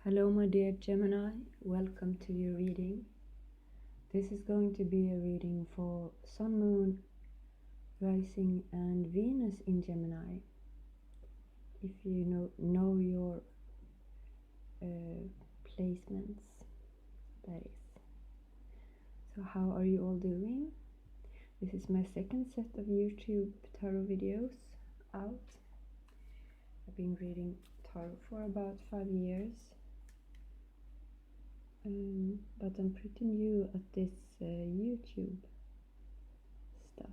Hello my dear Gemini, welcome to your reading. This is going to be a reading for Sun, Moon, Rising and Venus in Gemini. If you know your placements, that is. So how are you all doing? This is my second set of YouTube tarot videos out. I've been reading tarot for about 5 years. But I'm pretty new at this YouTube stuff.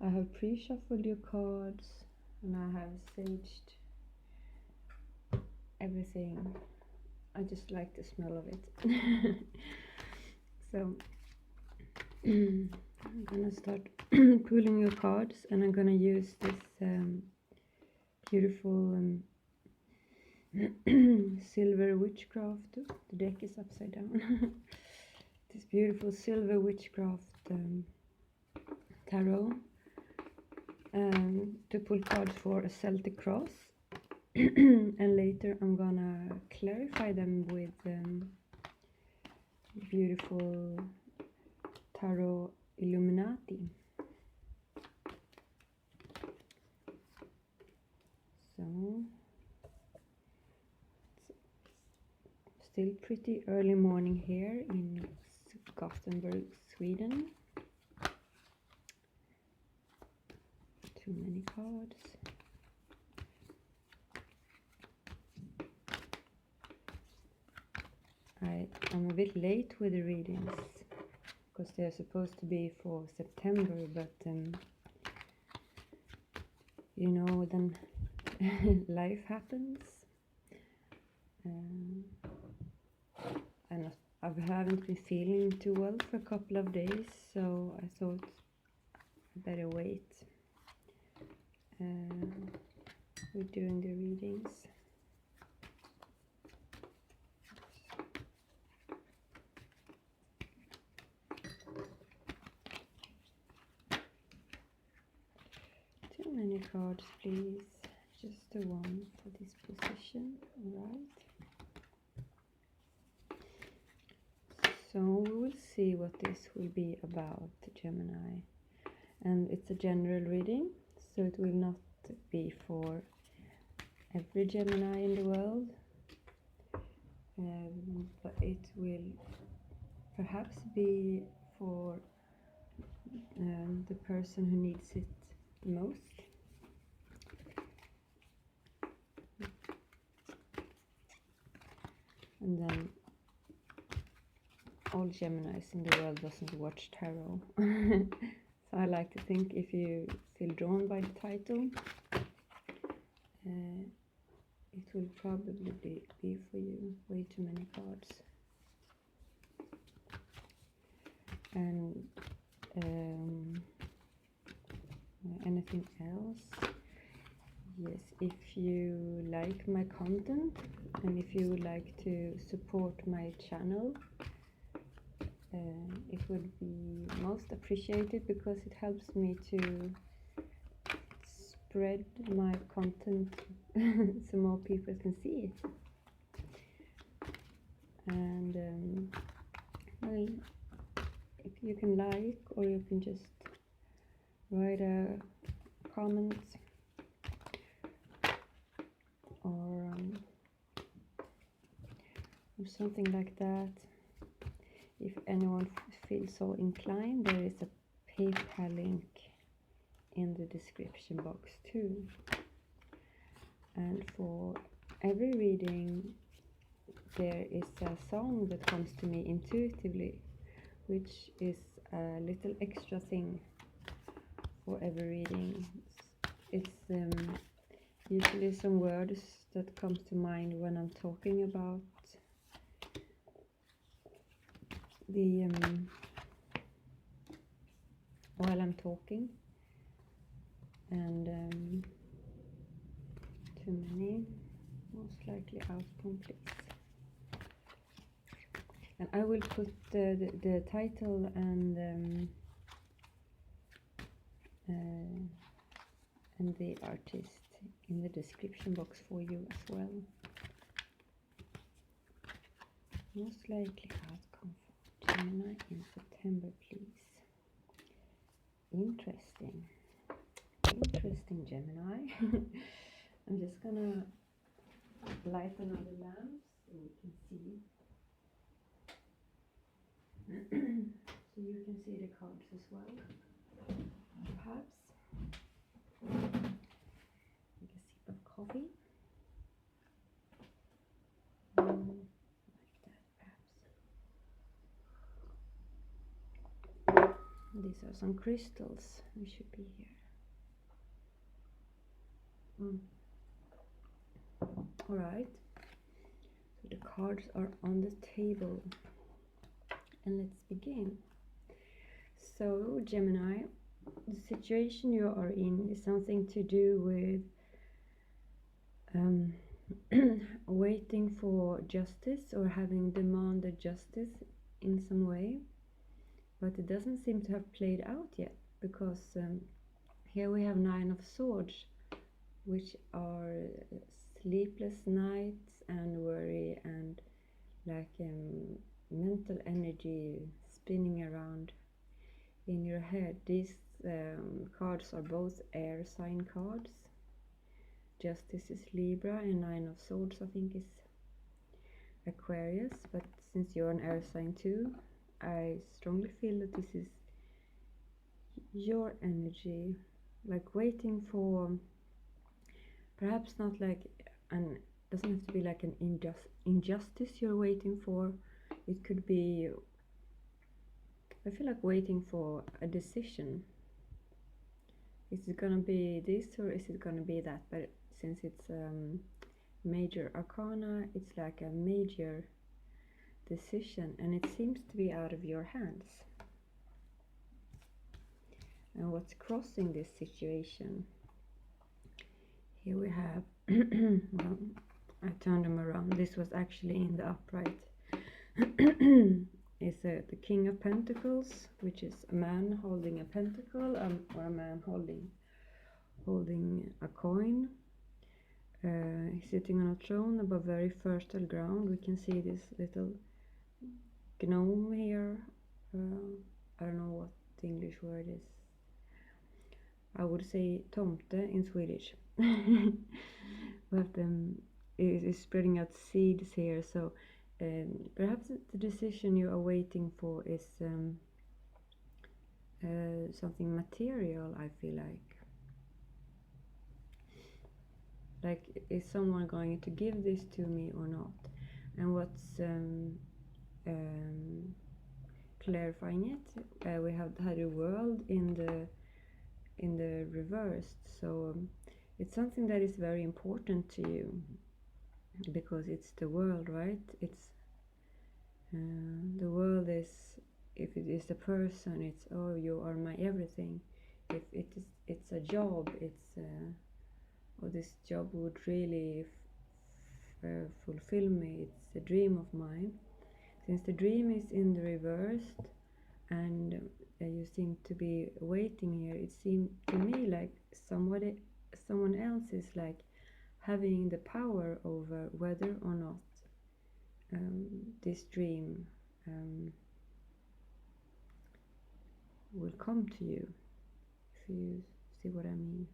I have pre-shuffled your cards and I have saged everything. I just like the smell of it. So I'm gonna start pulling your cards, and I'm gonna use this beautiful silver witchcraft. The deck is upside down. This beautiful silver witchcraft tarot to pull cards for a Celtic cross. And later I'm gonna clarify them with beautiful tarot Illuminati. So still pretty early morning here in Gothenburg, Sweden. Too many cards. I'm a bit late with the readings because they're supposed to be for September, but you know, then life happens. And I haven't been feeling too well for a couple of days, so I thought I better wait with doing the readings. Too many cards, please. Just the one for this position, alright. So we will see what this will be about, Gemini. And it's a general reading, so it will not be for every Gemini in the world. But it will perhaps be for the person who needs it the most. And then all Geminis in the world doesn't watch tarot. So I like to think if you feel drawn by the title, it will probably be for you. Way too many cards. And anything else? Yes, if you like my content and if you would like to support my channel, it would be most appreciated because it helps me to spread my content so more people can see it. And well, if you can like, or you can just write a comment, or something like that. If anyone feels so inclined, there is a PayPal link in the description box too. And for every reading there is a song that comes to me intuitively, which is a little extra thing for every reading. It's usually some words that comes to mind when I'm talking about the while I'm talking. And too many, most likely outcome, please. And I will put the title and the artist in the description box for you as well. Most likely outcome for Gemini in September, please. Interesting. Interesting, Gemini. I'm just gonna light another lamp so we can see. So you can see the cards as well. Perhaps. Take a sip of coffee. Like that, perhaps. These are some crystals. They should be here. All right. So the cards are on the table. And let's begin. So, Gemini, the situation you are in is something to do with waiting for justice or having demanded justice in some way, but it doesn't seem to have played out yet, because here we have 9 of Swords, which are sleepless nights and worry and like mental energy spinning around in your head. These cards are both air sign cards. Justice is Libra and 9 of Swords I think is Aquarius, but since you're an air sign too, I strongly feel that this is your energy, like waiting for, perhaps not like an, doesn't have to be like an injustice you're waiting for. It could be, I feel like waiting for a decision. Is it gonna be this or is it gonna be that? But since it's major arcana, it's like a major decision, and it seems to be out of your hands. And what's crossing this situation? Here we have, well, I turned them around. This was actually in the upright. Is the King of Pentacles, which is a man holding a pentacle, or a man holding a coin. He's sitting on a throne above very fertile ground. We can see this little gnome here. I don't know what the English word is. I would say tomte in Swedish. But it is spreading out seeds here, so perhaps the decision you are waiting for is something material, I feel like is someone going to give this to me or not? And what's clarifying it, we have had a world in the reversed, so it's something that is very important to you, because it's the world, right? It's the world is, if it is a person, it's, oh, you are my everything. If it's a job, it's oh, this job would really fulfill me, it's a dream of mine. Since the dream is in the reversed and you seem to be waiting here, it seemed to me like someone else is like having the power over whether or not this dream will come to you, if you see what I mean.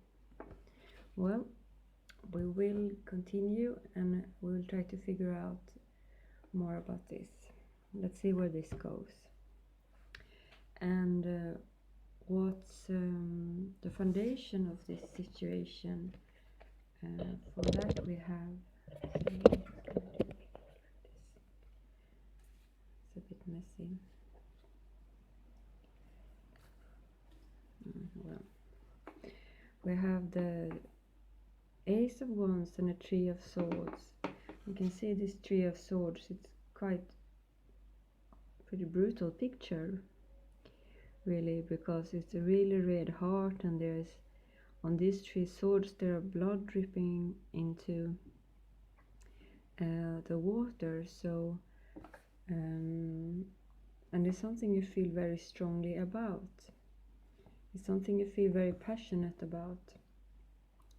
Well, we will continue and we'll try to figure out more about this. Let's see where this goes. And what's the foundation of this situation? For that we have, it's a bit messy. Well, we have the Ace of Wands and a Three of Swords. You can see this Three of Swords, it's quite pretty brutal picture, really, because it's a really red heart, and there's, on these 3 swords, there are blood dripping into the water. So and it's something you feel very strongly about. It's something you feel very passionate about,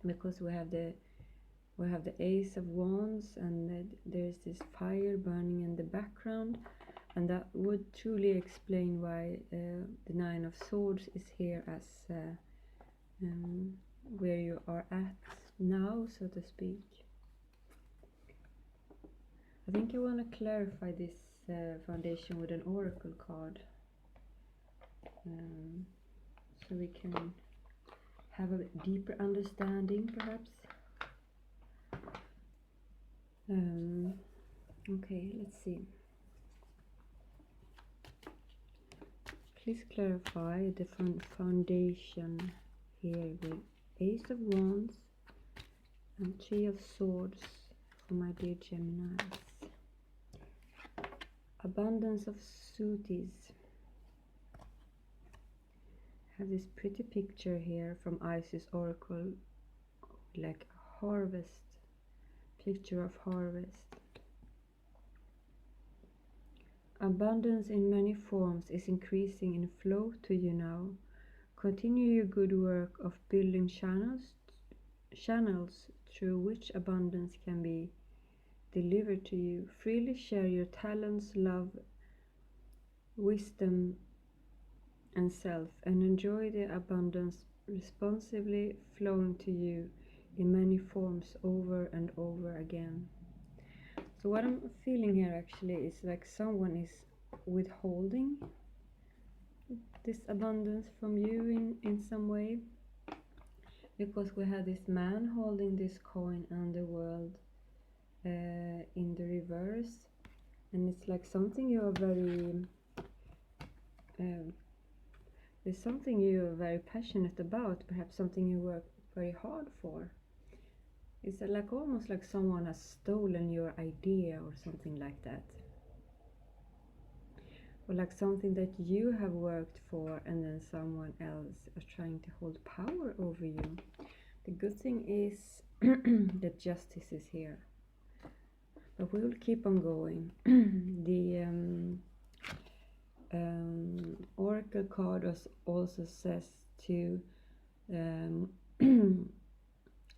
because we have the We have the Ace of Wands, and there's this fire burning in the background, and that would truly explain why the Nine of Swords is here as where you are at now, so to speak. I think I want to clarify this foundation with an oracle card, so we can have a deeper understanding, perhaps. Okay, let's see. Please clarify a different foundation here with Ace of Wands and Three of Swords for my dear Geminis. Abundance of Suities. Have this pretty picture here from Isis Oracle, like a harvest, picture of harvest. Abundance in many forms is increasing in flow to you now. Continue your good work of building channels through which abundance can be delivered to you. Freely share your talents, love, wisdom, and self, and enjoy the abundance responsibly flowing to you in many forms over and over again. So what I'm feeling here actually is like someone is withholding this abundance from you in some way, because we had this man holding this coin and the world in the reverse, and it's like something you are very there's something you are very passionate about, perhaps something you work very hard for. It's like almost like someone has stolen your idea or something like that, or like something that you have worked for and then someone else is trying to hold power over you. The good thing is that justice is here, but we will keep on going. The oracle card also says to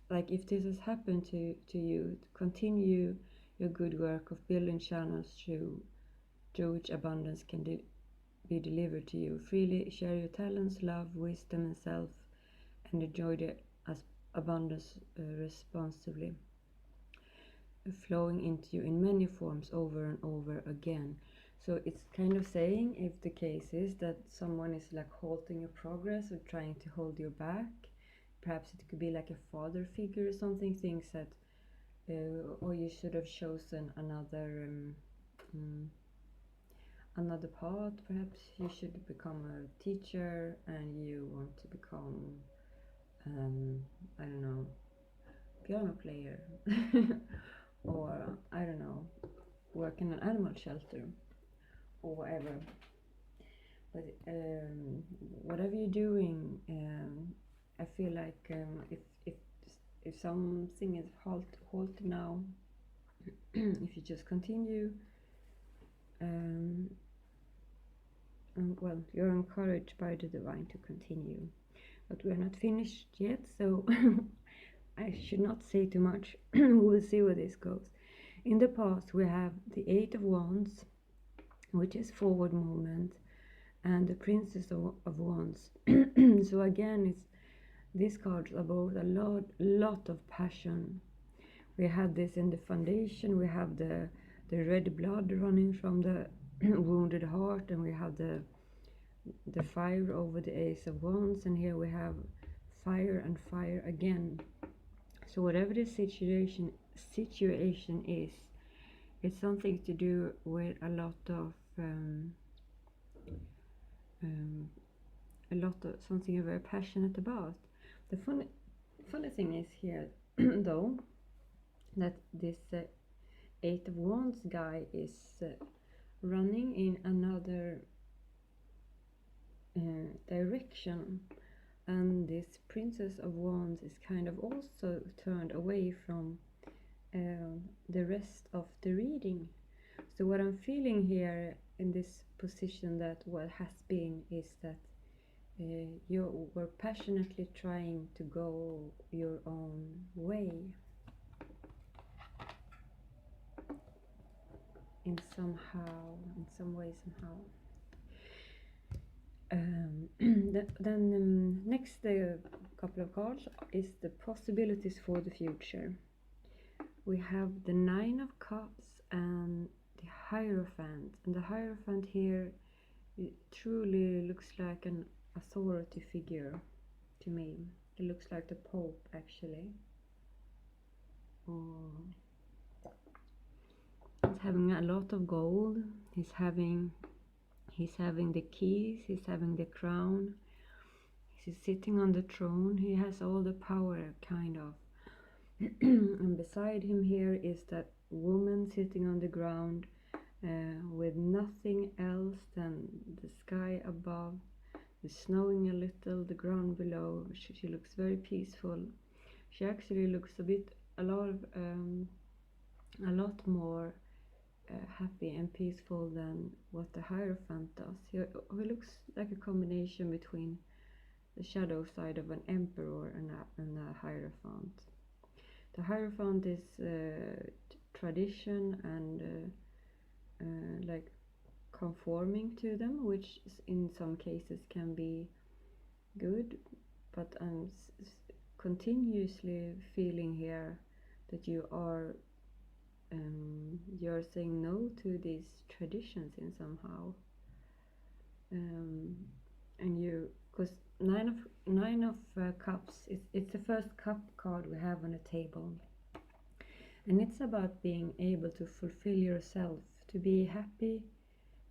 like if this has happened to you, continue your good work of building channels through which abundance can be delivered to you. Freely share your talents, love, wisdom, and self, and enjoy the abundance responsibly, flowing into you in many forms over and over again. So it's kind of saying, if the case is that someone is like halting your progress or trying to hold you back, perhaps it could be like a father figure or something, thinks that or you should have chosen another path. Perhaps you should become a teacher and you want to become I don't know, piano player or I don't know, work in an animal shelter or whatever. But whatever you're doing, I feel like if something is halted now, if you just continue, well, you're encouraged by the divine to continue. But we're not finished yet, so I should not say too much. We'll see where this goes. In the past, we have the Eight of Wands, which is forward movement, and the Princess of Wands. So again, these cards are both a lot of passion. We have this in the foundation. We have the red blood running from the wounded heart, and we have the fire over the Ace of Wands, and here we have fire and fire again. So whatever the situation is, it's something to do with a lot of something you're very passionate about. The funny thing is here though, that this Eight of Wands guy is running in another direction, and this Princess of Wands is kind of also turned away from the rest of the reading. So what I'm feeling here in this position, that what has been, is that you were passionately trying to go your own way. in some way, somehow. Then next couple of cards is the possibilities for the future. We have the Nine of Cups and the Hierophant, and the Hierophant here, it truly looks like an authority figure to me. It looks like the Pope, actually. He's having a lot of gold. He's having the keys. He's having the crown. He's sitting on the throne. He has all the power, kind of. And beside him here is that woman sitting on the ground with nothing else than the sky above. It's snowing a little, the ground below. She looks very peaceful. She actually looks a lot more happy and peaceful than what the Hierophant does. He looks like a combination between the shadow side of an emperor and a Hierophant. The Hierophant is tradition and like conforming to them, which in some cases can be good, but I'm continuously feeling here that you're saying no to these traditions in somehow, and because nine of cups, it's the first cup card we have on the table, and it's about being able to fulfill yourself, to be happy,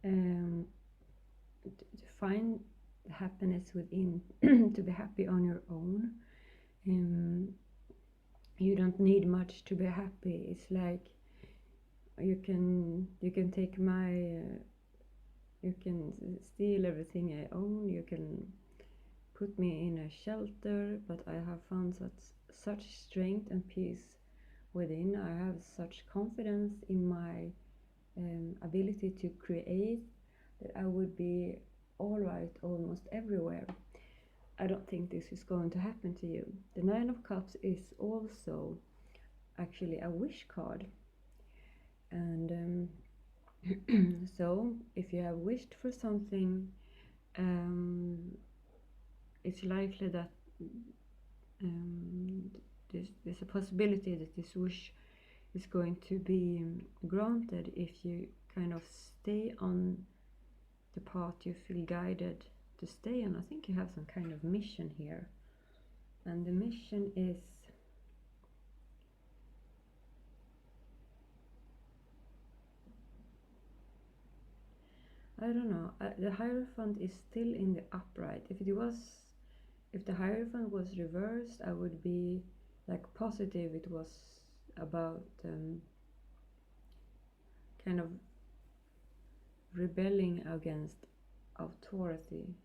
to find happiness within, to be happy on your own. You don't need much to be happy. It's like you can take you can steal everything I own, you can put me in a shelter, but I have found such strength and peace within. I have such confidence in my ability to create that I would be all right almost everywhere. I don't think this is going to happen to you. The Nine of Cups is also actually a wish card, and so if you have wished for something, it's likely that there's a possibility that this wish is going to be granted if you kind of stay on the path you feel guided to stay on. I think you have some kind of mission here, and the mission is I don't know. The Hierophant is still in the upright. If the Hierophant was reversed, I would be like positive it was about kind of rebelling against authority.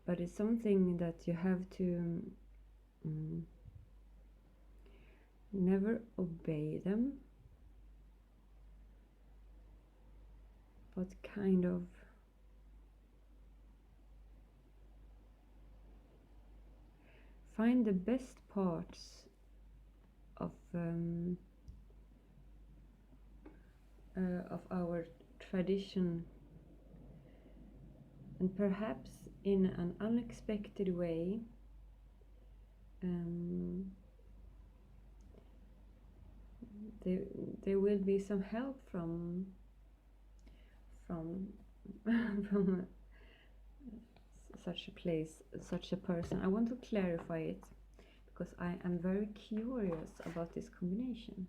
But it's something that you have to never obey them, but kind of find the best parts of our tradition, and perhaps in an unexpected way there will be some help from from such a place, such a person. I want to clarify it because I am very curious about this combination.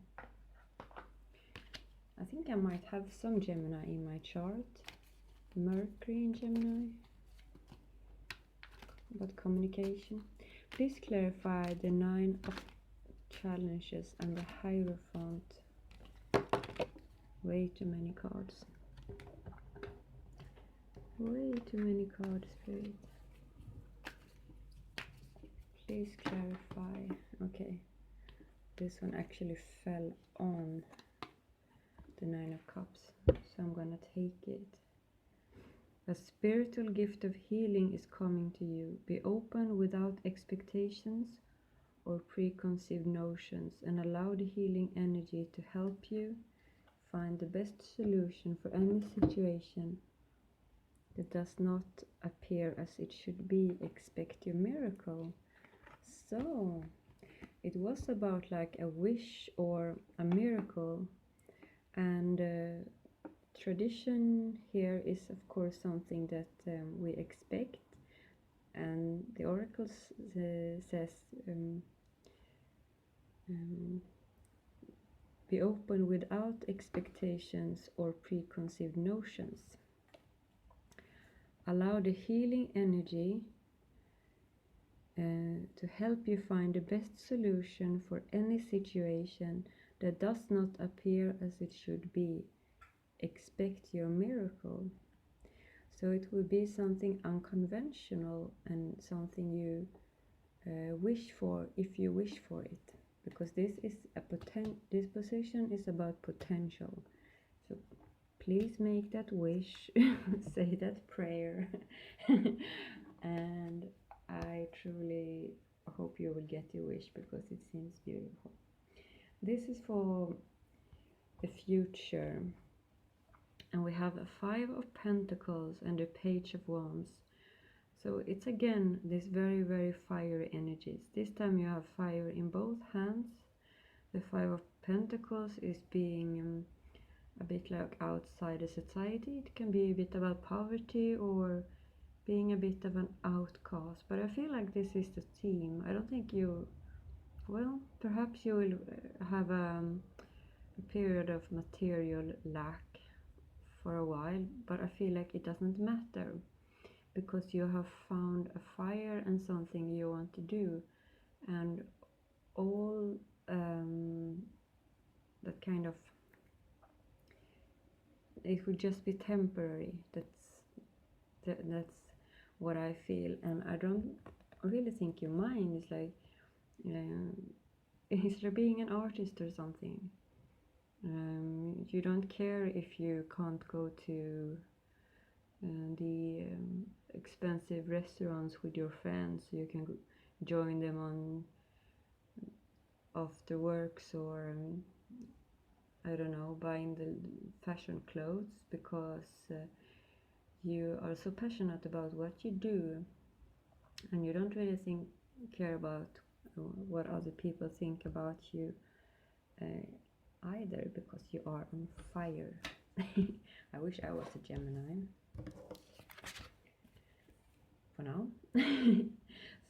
I think I might have some Gemini in my chart, Mercury in Gemini, about communication. Please clarify the Nine of Challenges and the Hierophant. Way too many cards. Way too many cards, Spirit. Please clarify. Okay, this one actually fell on the Nine of Cups, so I'm gonna take it. A spiritual gift of healing is coming to you. Be open without expectations or preconceived notions, and allow the healing energy to help you find the best solution for any situation that does not appear as it should be. Expect your miracle. So it was about like a wish or a miracle, and tradition here is of course something that we expect, and the oracle says be open without expectations or preconceived notions. Allow the healing energy to help you find the best solution for any situation that does not appear as it should be. Expect your miracle. So it will be something unconventional and something you wish for, if you wish for it, because this is this position is about potential. So please make that wish, say that prayer, and I truly hope you will get your wish, because it seems beautiful. This is for the future, and we have a 5 of Pentacles and a Page of Wands. So it's again this very, very fiery energies. This time you have fire in both hands. The 5 of Pentacles is being a bit like outside the society. It can be a bit about poverty or being a bit of an outcast, but I feel like this is the theme. I don't think you, well, perhaps you will have a period of material lack for a while, but I feel like it doesn't matter, because you have found a fire and something you want to do, and all that kind of, it will just be temporary. That's what I feel, and I don't really think your mind is like it's like being an artist or something. You don't care if you can't go to the expensive restaurants with your friends. You can join them on after works, or I don't know, buying the fashion clothes, because you are so passionate about what you do, and you don't really care about what other people think about you either, because you are on fire. I wish I was a Gemini for now.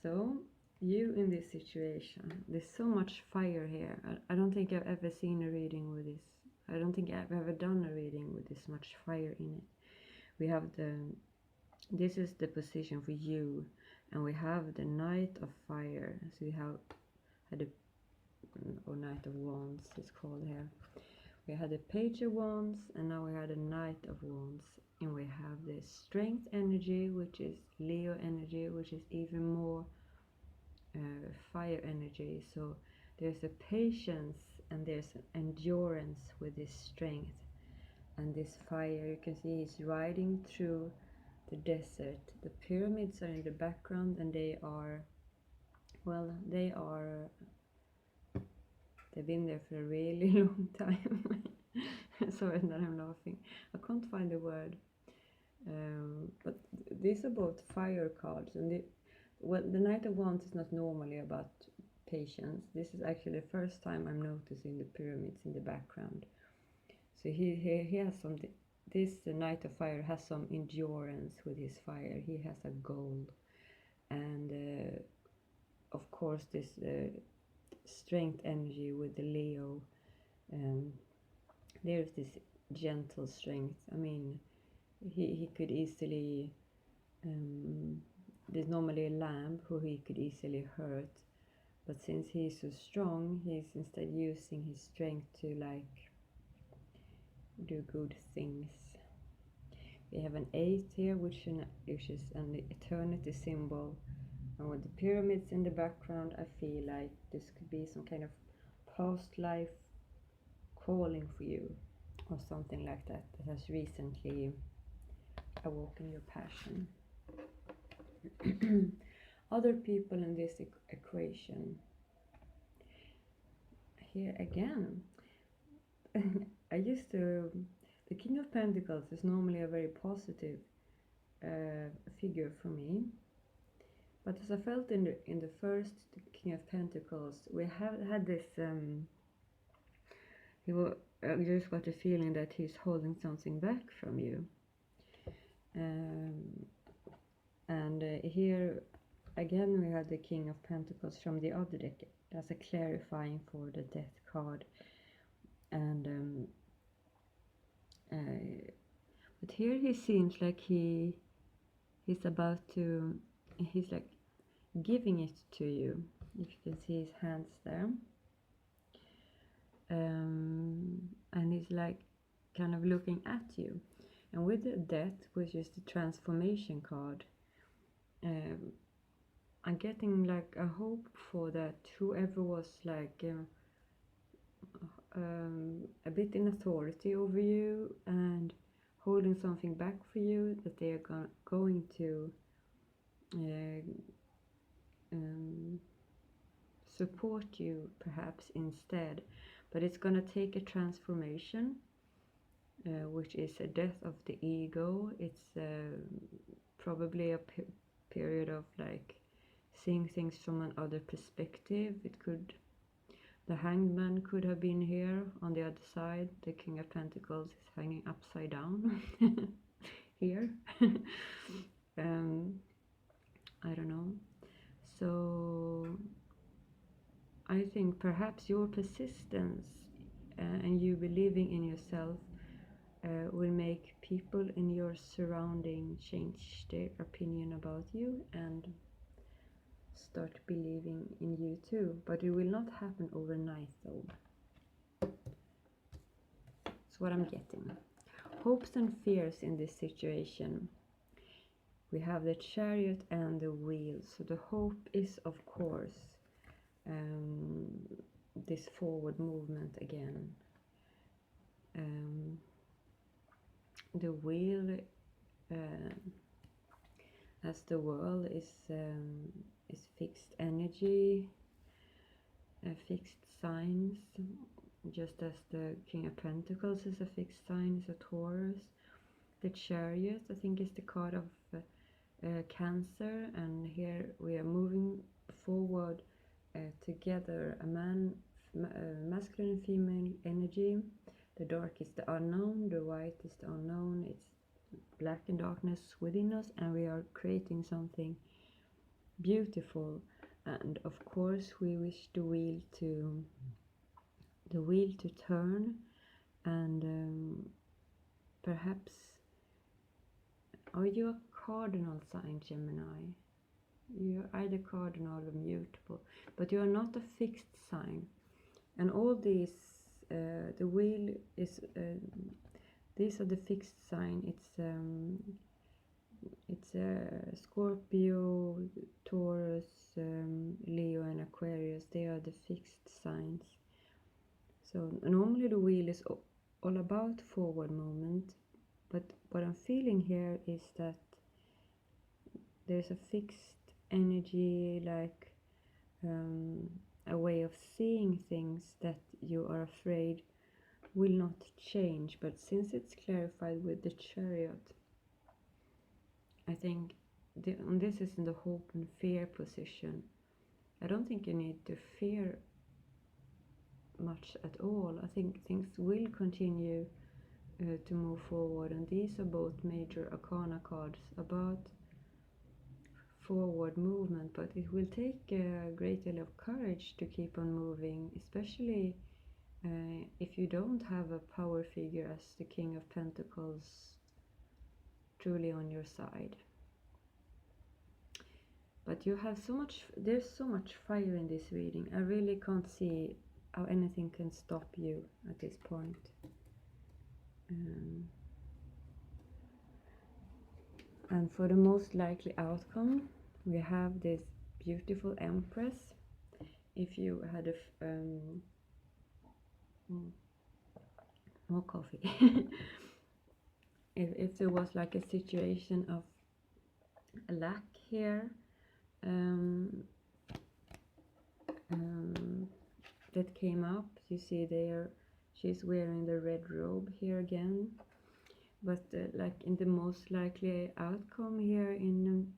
So you in this situation, there's so much fire here. I don't think I've ever seen a reading with this. I don't think I've ever done a reading with this much fire in it. We have this is the position for you, and we have the Knight of Fire. So we have had a, or Knight of Wands it's called here. We had a Page of Wands, and now we had a Knight of Wands, and we have this Strength energy, which is Leo energy, which is even more fire energy. So there's a patience and there's an endurance with this strength. And this fire, you can see it's riding through the desert. The pyramids are in the background, and they are, well, they've been there for a really long time. Sorry that I'm laughing. I can't find the word. But these are both fire cards, and the Knight of Wands is not normally about patience. This is actually the first time I'm noticing the pyramids in the background. So he has something. The Knight of Fire has some endurance with his fire. He has a goal, and of course this strength energy with the Leo. There's this gentle strength. I mean, he could easily. There's normally a lamb who he could easily hurt, but since he's so strong, he's instead using his strength to like do good things. We have an 8 here, which is an eternity symbol, and with the pyramids in the background, I feel like this could be some kind of past life calling for you, or something like that has recently awoken your passion. Other people in this equation. Here again, I is the King of Pentacles is normally a very positive figure for me. But as I felt in the first King of Pentacles, we have had this. I just got a feeling that he's holding something back from you. And here again we had the King of Pentacles from the other deck as a clarifying for the Death card. And but here he seems like he's about to. He's like giving it to you. If you can see his hands there. And he's like kind of looking at you. And with the Death, which is the transformation card, I'm getting like a hope for that whoever was like a bit in authority over you and holding something back for you, that they are going to support you perhaps instead. But it's going to take a transformation, which is a death of the ego. It's probably a period of like seeing things from another perspective. The Hanged Man could have been here on the other side. The King of Pentacles is hanging upside down here. I don't know. So I think perhaps your persistence and you believing in yourself will make people in your surrounding change their opinion about you and start believing in you too. But it will not happen overnight though. That's what I'm getting. Hopes and fears in this situation. We have the Chariot and the Wheel. So the hope is, of course, this forward movement again. The Wheel, as the world is fixed energy, fixed signs, just as the King of Pentacles is a fixed sign, is a Taurus. The Chariot, I think, is the card of Cancer, and here we are moving forward together, masculine and female energy. The dark is the unknown, the white is the unknown. It's black and darkness within us, and we are creating something beautiful. And of course we wish the wheel to turn, and perhaps, are you a cardinal sign, Gemini? You're either cardinal or mutable, but you are not a fixed sign. And all these, the wheel is, these are the fixed sign. It's Scorpio, Taurus, Leo and Aquarius. They are the fixed signs. So normally the wheel is all about forward movement, but what I'm feeling here is that there's a fixed energy, like a way of seeing things that you are afraid will not change. But since it's clarified with the Chariot, I think this is in the hope and fear position. I don't think you need to fear much at all. I think things will continue to move forward, and these are both major arcana cards about forward movement, but it will take a great deal of courage to keep on moving, especially if you don't have a power figure as the King of Pentacles truly on your side. But you have there's so much fire in this reading. I really can't see how anything can stop you at this point. And for the most likely outcome, we have this beautiful Empress. If you had more coffee. if there was like a situation of lack here, that came up, you see there, She's wearing the red robe here again, but like in the most likely outcome here in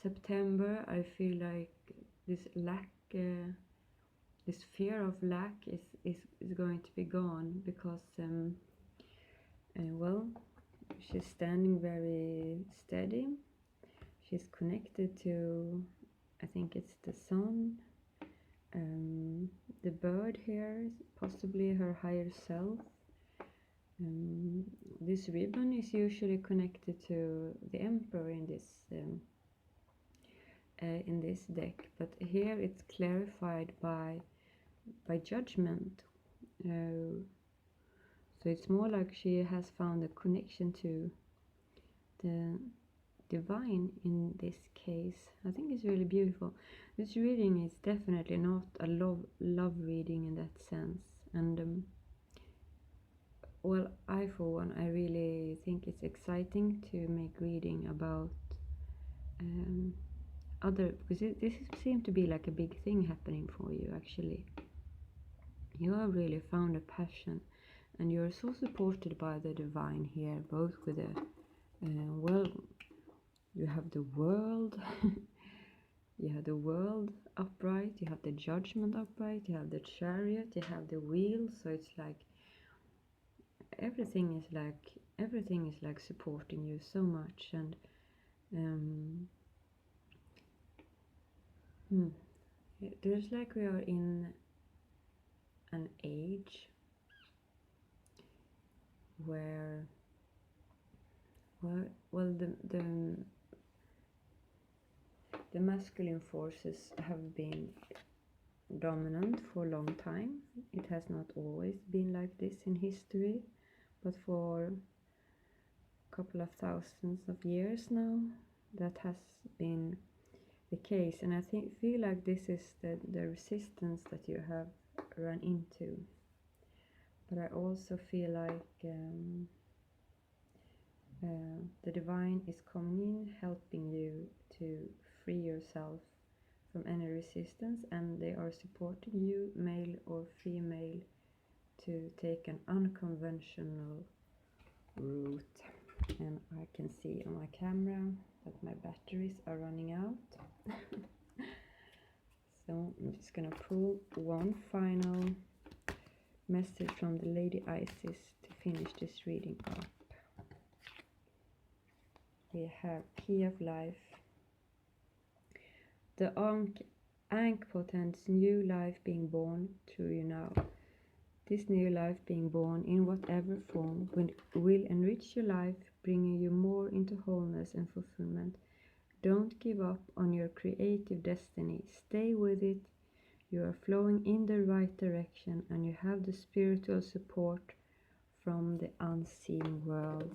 September, I feel like this lack, this fear of lack is going to be gone, because well, she's standing very steady. She's connected to, I think it's the sun, the bird here, possibly her higher self. This ribbon is usually connected to the emperor in this deck, but here it's clarified by judgment. So it's more like she has found a connection to the divine in this case. I think it's really beautiful. This reading is definitely not a love reading in that sense, and well, I for one, I really think it's exciting to make reading about other, because this seems to be like a big thing happening for you. Actually, you have really found a passion, and you're so supported by the divine here, both with the well, you have the world, you have the world upright, you have the judgment upright, you have the chariot, you have the wheel. So it's like everything is like supporting you so much. And there's like we are in an age where well the masculine forces have been dominant for a long time. It has not always been like this in history, but for a couple of thousands of years now, that has been the case. And I feel like this is the resistance that you have run into. But I also feel like the divine is coming in, helping you to free yourself from any resistance, and they are supporting you, male or female, to take an unconventional route. And I can see on my camera that my batteries are running out. So I'm just gonna pull one final message from the Lady Isis to finish this reading up. We have Key of Life. The Ankh portends new life being born through you now. This new life being born in whatever form will enrich your life, bringing you more into wholeness and fulfillment. Don't give up on your creative destiny. Stay with it. You are flowing in the right direction, and you have the spiritual support from the unseen world.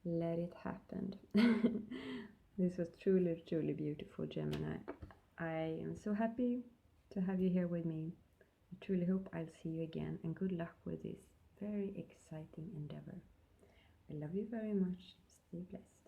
Let it happen. This was truly, truly beautiful, Gemini. I am so happy to have you here with me. I truly hope I'll see you again, and good luck with this very exciting endeavor. I love you very much. Stay blessed.